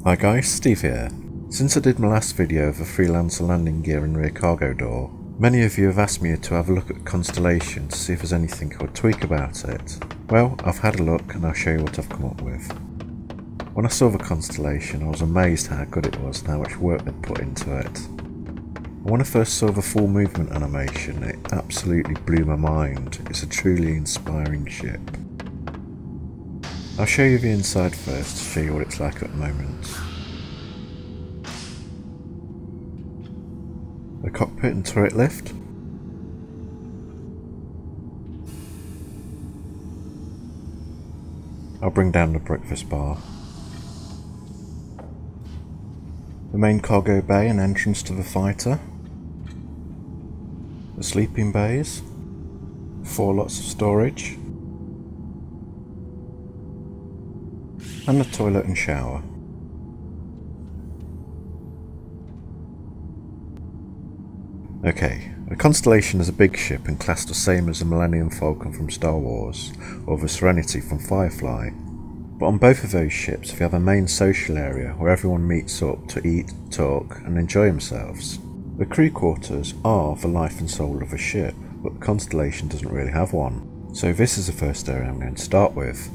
Hi guys, Steve here. Since I did my last video of a freelancer landing gear and rear cargo door, many of you have asked me to have a look at Constellation to see if there's anything I would tweak about it. Well, I've had a look and I'll show you what I've come up with. When I saw the Constellation, I was amazed how good it was and how much work they'd put into it. And when I first saw the full movement animation, it absolutely blew my mind. It's a truly inspiring ship. I'll show you the inside first to show you what it's like at the moment. The cockpit and turret lift. I'll bring down the breakfast bar. The main cargo bay and entrance to the fighter. The sleeping bays. 4 lots of storage. And the toilet and shower. Okay, the Constellation is a big ship and classed the same as the Millennium Falcon from Star Wars or the Serenity from Firefly. But on both of those ships we have a main social area where everyone meets up to eat, talk and enjoy themselves. The crew quarters are the life and soul of a ship, but the Constellation doesn't really have one. So this is the first area I'm going to start with.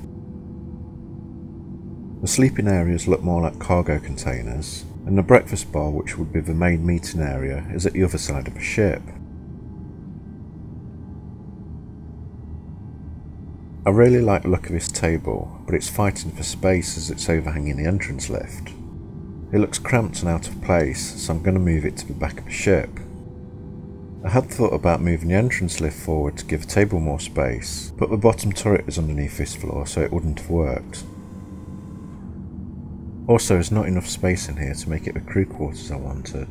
The sleeping areas look more like cargo containers, and the breakfast bar, which would be the main meeting area, is at the other side of the ship. I really like the look of this table, but it's fighting for space as it's overhanging the entrance lift. It looks cramped and out of place, so I'm going to move it to the back of the ship. I had thought about moving the entrance lift forward to give the table more space, but the bottom turret is underneath this floor, so it wouldn't have worked. Also, there's not enough space in here to make it the crew quarters I wanted.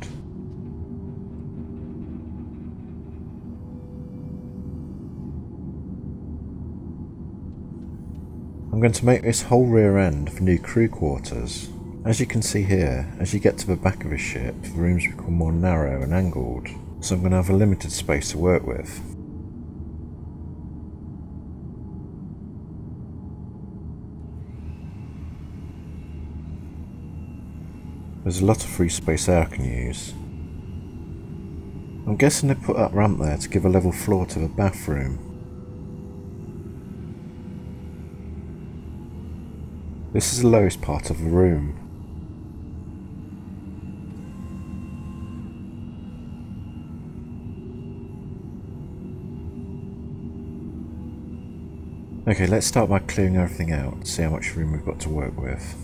I'm going to make this whole rear end the new crew quarters. As you can see here, as you get to the back of the ship, the rooms become more narrow and angled, so I'm going to have a limited space to work with. There's a lot of free space there I can use. I'm guessing they put that ramp there to give a level floor to the bathroom. This is the lowest part of the room. Okay, let's start by clearing everything out, see how much room we've got to work with.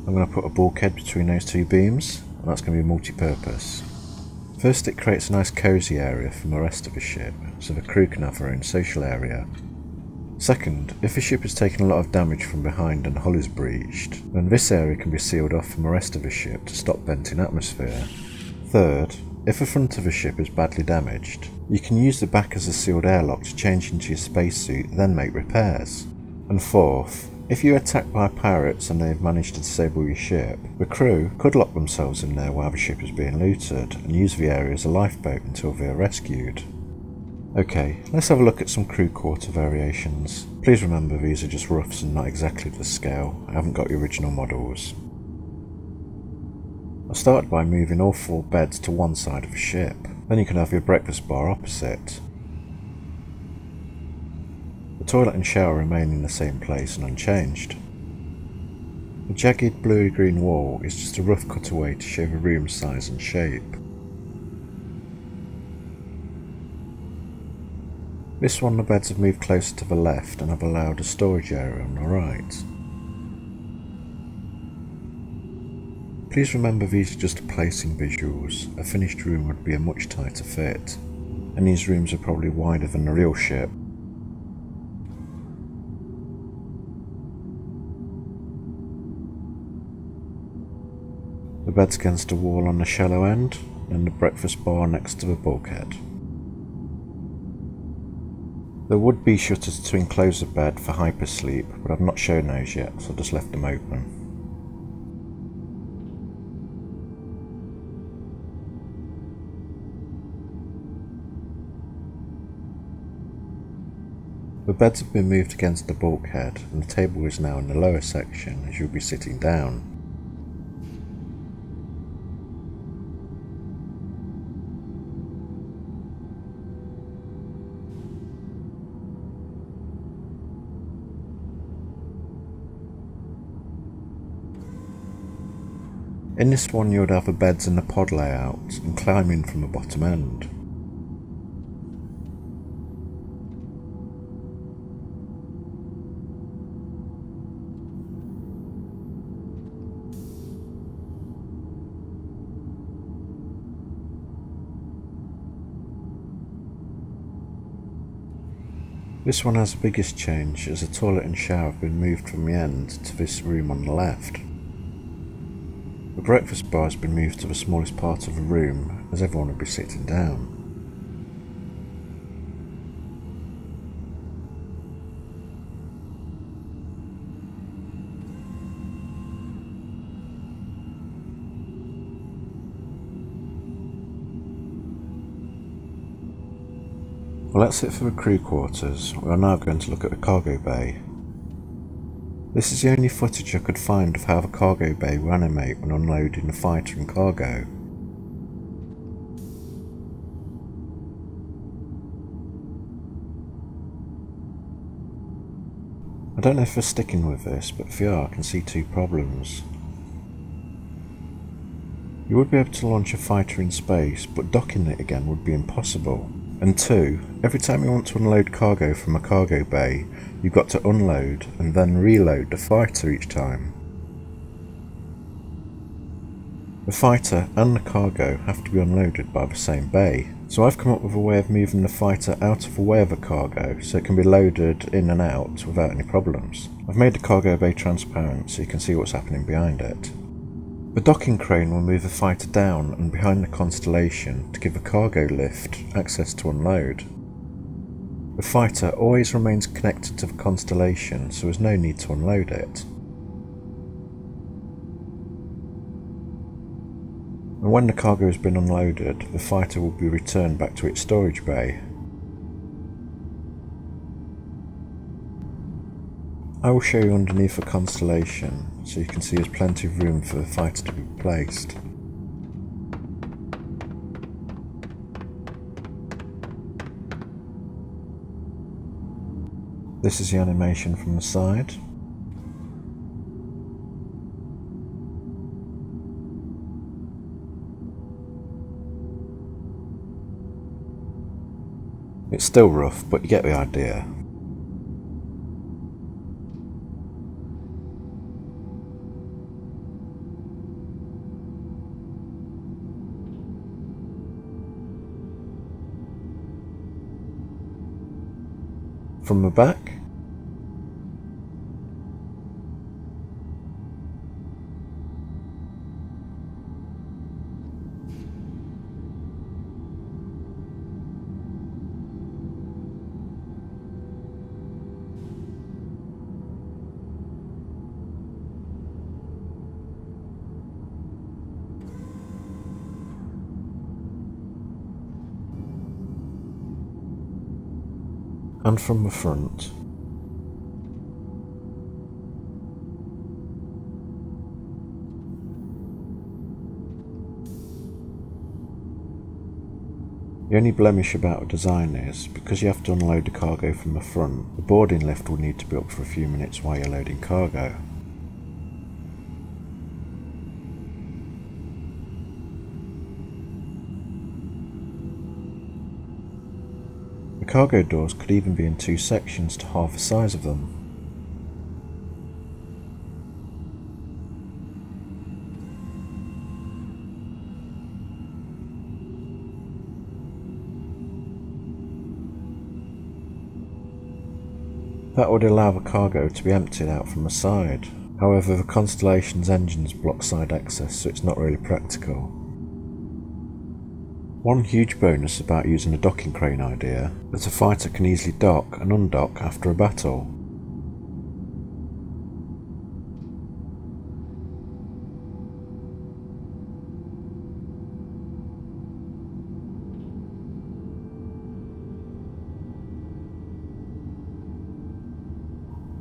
I'm going to put a bulkhead between those 2 beams, and that's going to be multi-purpose. First, it creates a nice cosy area from the rest of the ship, so the crew can have their own social area. Second, if the ship has taken a lot of damage from behind and the hull is breached, then this area can be sealed off from the rest of the ship to stop venting atmosphere. Third, if the front of the ship is badly damaged, you can use the back as a sealed airlock to change into your spacesuit, then make repairs. And fourth, if you're attacked by pirates and they've managed to disable your ship, the crew could lock themselves in there while the ship is being looted and use the area as a lifeboat until they are rescued. Okay, let's have a look at some crew quarter variations. Please remember these are just roughs and not exactly to scale. I haven't got the original models. I started by moving all 4 beds to one side of the ship. Then you can have your breakfast bar opposite. The toilet and shower remain in the same place and unchanged. The jagged bluey-green wall is just a rough cutaway to show the room's size and shape. This one, the beds have moved closer to the left and have allowed a storage area on the right. Please remember these are just placing visuals. A finished room would be a much tighter fit, and these rooms are probably wider than the real ship. The bed's against the wall on the shallow end, and the breakfast bar next to the bulkhead. There would be shutters to enclose the bed for hypersleep, but I've not shown those yet, so I just left them open. The beds have been moved against the bulkhead and the table is now in the lower section as you'll be sitting down. In this one you would have the beds in the pod layout and climb in from the bottom end. This one has the biggest change as the toilet and shower have been moved from the end to this room on the left. The breakfast bar has been moved to the smallest part of the room as everyone will be sitting down. Well, that's it for the crew quarters. We are now going to look at the cargo bay. This is the only footage I could find of how the cargo bay will animate when unloading the fighter and cargo. I don't know if they're sticking with this, but if they are, I can see two problems. You would be able to launch a fighter in space, but docking it again would be impossible. And two, every time you want to unload cargo from a cargo bay, you've got to unload and then reload the fighter each time. The fighter and the cargo have to be unloaded by the same bay, so I've come up with a way of moving the fighter out of the way of the cargo so it can be loaded in and out without any problems. I've made the cargo bay transparent so you can see what's happening behind it. The docking crane will move the fighter down and behind the Constellation to give the cargo lift access to unload. The fighter always remains connected to the Constellation, so there's no need to unload it. And when the cargo has been unloaded, the fighter will be returned back to its storage bay. I will show you underneath the Constellation, so you can see there's plenty of room for the fighter to be placed. This is the animation from the side. It's still rough, but you get the idea. From the back, and from the front. The only blemish about the design is, because you have to unload the cargo from the front, the boarding lift will need to be up for a few minutes while you're loading cargo. The cargo doors could even be in two sections to half the size of them. That would allow the cargo to be emptied out from the side. However, the Constellation's engines block side access, so it's not really practical. One huge bonus about using a docking crane idea is that a fighter can easily dock and undock after a battle.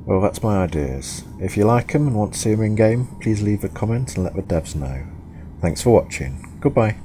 Well, that's my ideas. If you like them and want to see them in game, please leave a comment and let the devs know. Thanks for watching. Goodbye.